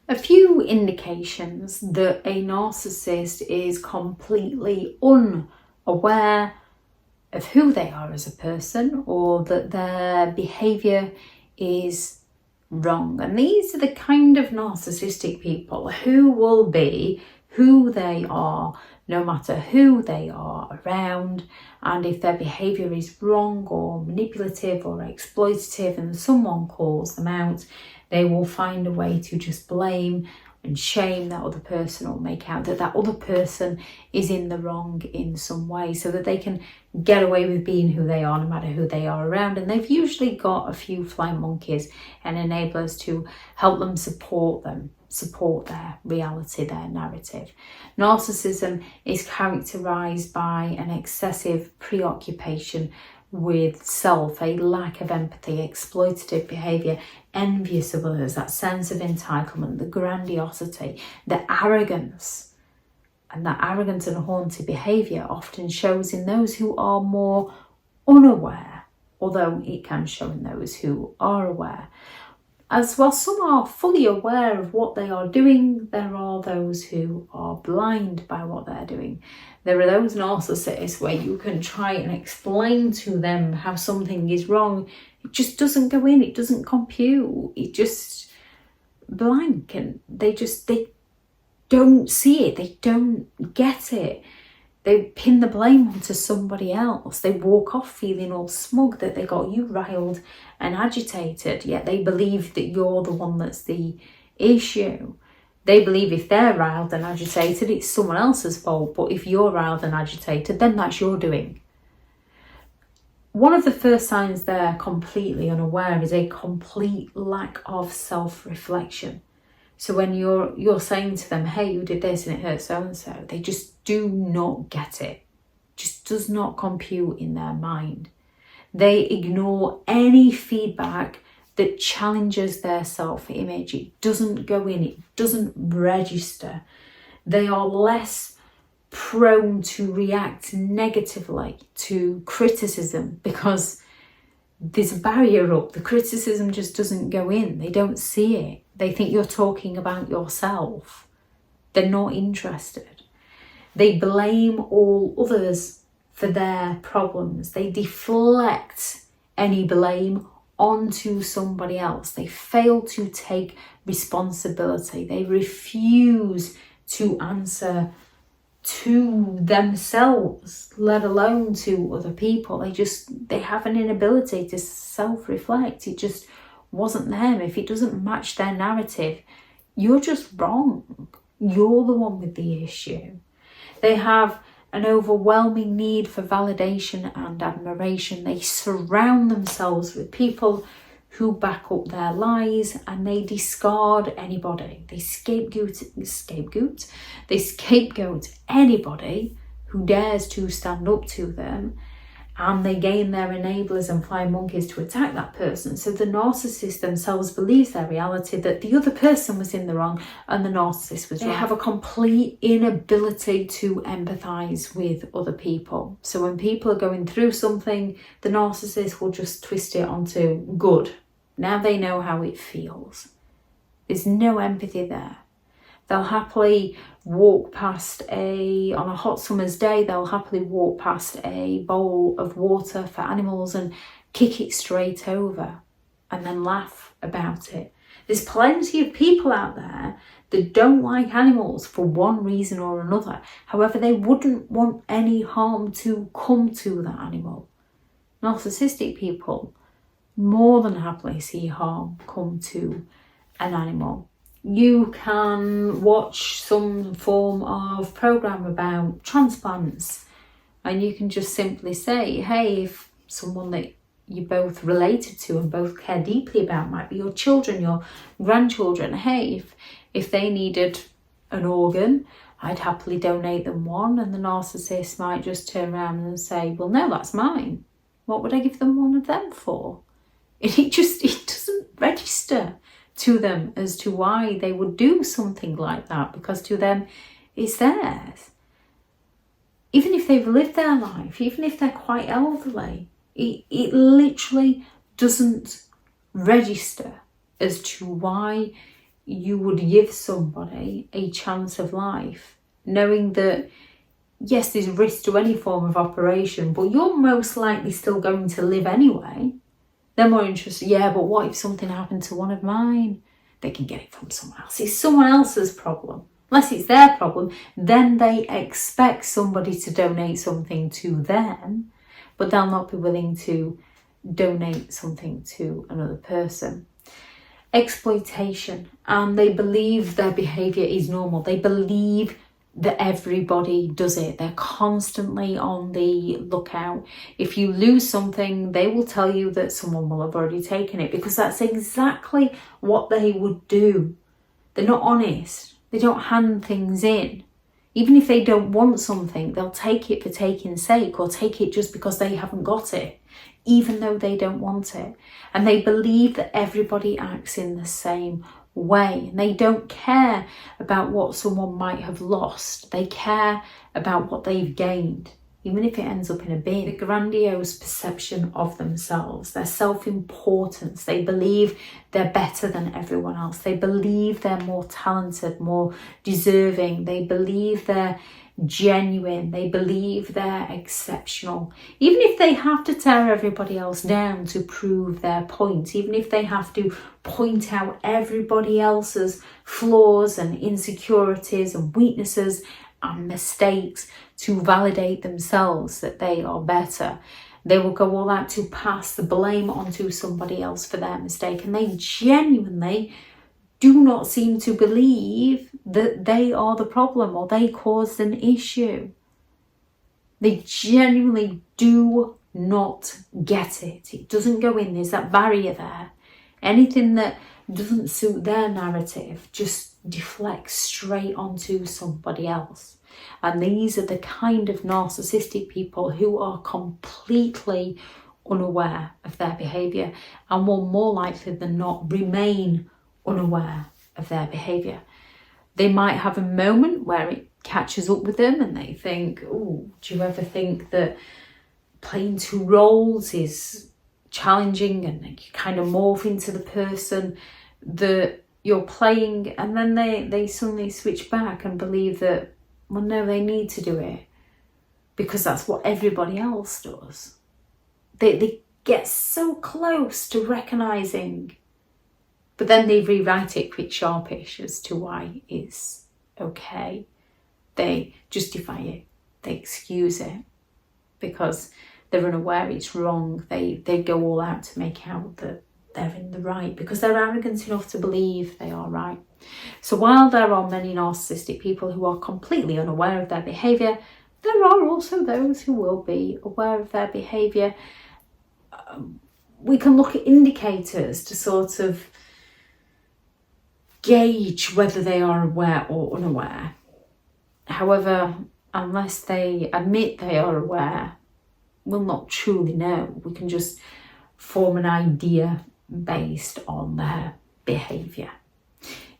A few indications that a narcissist is completely unaware of who they are as a person, or that their behaviour is wrong. And these are the kind of narcissistic people who will be who they are no matter who they are around, and if their behaviour is wrong or manipulative or exploitative and someone calls them out, they will find a way to just blame and shame that other person, or make out that that other person is in the wrong in some way, so that they can get away with being who they are no matter who they are around. And they've usually got a few flying monkeys and enablers to help them support their reality, their narrative. Narcissism is characterized by an excessive preoccupation with self, a lack of empathy, exploitative behaviour, envious of others, that sense of entitlement, the grandiosity, the arrogance. And that arrogant and haughty behaviour often shows in those who are more unaware, although it can show in those who are aware. As well, some are fully aware of what they are doing, there are those who are blind by what they're doing. There are those narcissists where you can try and explain to them how something is wrong. It just doesn't go in, it doesn't compute, it just blank, and they don't see it, they don't get it. They pin the blame onto somebody else. They walk off feeling all smug that they got you riled and agitated, yet they believe that you're the one that's the issue. They believe if they're riled and agitated, it's someone else's fault, but if you're riled and agitated, then that's your doing. One of the first signs they're completely unaware is a complete lack of self-reflection. So when you're saying to them, hey, you did this and it hurt so-and-so, they just do not get it. Just does not compute in their mind. They ignore any feedback that challenges their self-image. It doesn't go in, it doesn't register. They are less prone to react negatively to criticism because there's a barrier up. The criticism just doesn't go in. They don't see it. They think you're talking about yourself. They're not interested. They blame all others for their problems. They deflect any blame onto somebody else. They fail to take responsibility. They refuse to answer to themselves, let alone to other people. They have an inability to self-reflect. It just wasn't them. If it doesn't match their narrative, you're just wrong. You're the one with the issue. They have an overwhelming need for validation and admiration. They surround themselves with people who back up their lies, and they discard anybody. They scapegoat anybody who dares to stand up to them, and they gain their enablers and flying monkeys to attack that person. So the narcissist themselves believes their reality, that the other person was in the wrong and the narcissist was right. They have a complete inability to empathise with other people. So when people are going through something, the narcissist will just twist it onto good. Now they know how it feels. There's no empathy there. They'll happily walk past on a hot summer's day, they'll happily walk past a bowl of water for animals and kick it straight over and then laugh about it. There's plenty of people out there that don't like animals for one reason or another. However, they wouldn't want any harm to come to that animal. Narcissistic people more than happily see harm come to an animal. You can watch some form of program about transplants, and you can just simply say, hey, if someone that you both related to and both care deeply about, might be your children, your grandchildren, hey, if they needed an organ, I'd happily donate them one. And the narcissist might just turn around and say, well, no, that's mine. What would I give them one of them for? It doesn't register to them as to why they would do something like that, because to them it's theirs. Even if they've lived their life, even if they're quite elderly, it literally doesn't register as to why you would give somebody a chance of life, knowing that yes, there's risk to any form of operation, but you're most likely still going to live anyway. They're more interested, yeah, but what if something happened to one of mine? They can get it from someone else. It's someone else's problem. Unless it's their problem, then they expect somebody to donate something to them, but they'll not be willing to donate something to another person. Exploitation, and they believe their behaviour is normal. They believe that everybody does it. They're constantly on the lookout. If you lose something, they will tell you that someone will have already taken it, because that's exactly what they would do. They're not honest. They don't hand things in. Even if they don't want something, they'll take it for taking's sake, or take it just because they haven't got it, even though they don't want it. And they believe that everybody acts in the same way. And they don't care about what someone might have lost. They care about what they've gained, even if it ends up in a bin. The grandiose perception of themselves, their self-importance. They believe they're better than everyone else. They believe they're more talented, more deserving. They believe they're genuine. They believe they're exceptional. Even if they have to tear everybody else down to prove their point, even if they have to point out everybody else's flaws and insecurities and weaknesses and mistakes to validate themselves that they are better, they will go all out to pass the blame onto somebody else for their mistake. And they genuinely do not seem to believe that they are the problem or they caused an issue. They genuinely do not get it. It doesn't go in. There's that barrier there. Anything that doesn't suit their narrative just deflects straight onto somebody else. And these are the kind of narcissistic people who are completely unaware of their behaviour and will more likely than not remain unaware of their behaviour. They might have a moment where it catches up with them and they think, oh, do you ever think that playing two roles is challenging, and you kind of morph into the person that you're playing, and then they suddenly switch back and believe that, well, no, they need to do it because that's what everybody else does. They get so close to recognising, but then they rewrite it quick, sharpish as to why it's okay. They justify it, they excuse it because they're unaware it's wrong. They go all out to make out that they're in the right because they're arrogant enough to believe they are right. So while there are many narcissistic people who are completely unaware of their behaviour, there are also those who will be aware of their behaviour. We can look at indicators to sort of gauge whether they are aware or unaware. However, unless they admit they are aware, we'll not truly know. We can just form an idea based on their behaviour.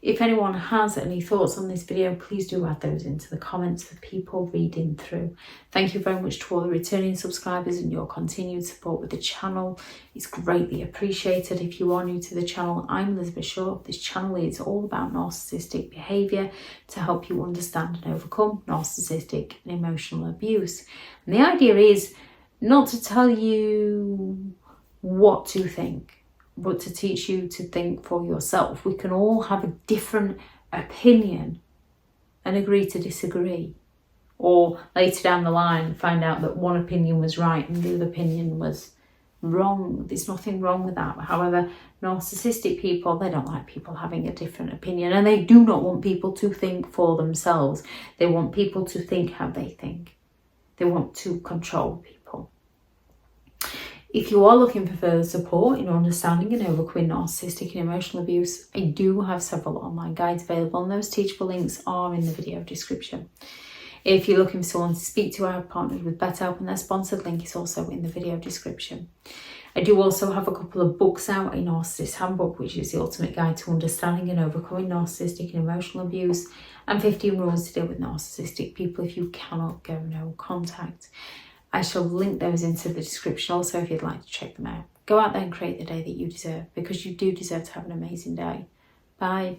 If anyone has any thoughts on this video, please do add those into the comments for people reading through. Thank you very much to all the returning subscribers and your continued support with the channel. It's greatly appreciated. If you are new to the channel, I'm Elizabeth Shaw. This channel is all about narcissistic behaviour to help you understand and overcome narcissistic and emotional abuse. And the idea is not to tell you what to think, but to teach you to think for yourself. We can all have a different opinion and agree to disagree. Or later down the line, find out that one opinion was right and the other opinion was wrong. There's nothing wrong with that. However, narcissistic people, they don't like people having a different opinion, and they do not want people to think for themselves. They want people to think how they think. They want to control people. If you are looking for further support in understanding and overcoming narcissistic and emotional abuse, I do have several online guides available, and those teachable links are in the video description. If you're looking for someone to speak to, I have partnered with BetterHelp, and their sponsored link is also in the video description. I do also have a couple of books out, a Narcissists Handbook, which is the ultimate guide to understanding and overcoming narcissistic and emotional abuse, and 15 rules to deal with narcissistic people if you cannot go no contact. I shall link those into the description also if you'd like to check them out. Go out there and create the day that you deserve, because you do deserve to have an amazing day. Bye.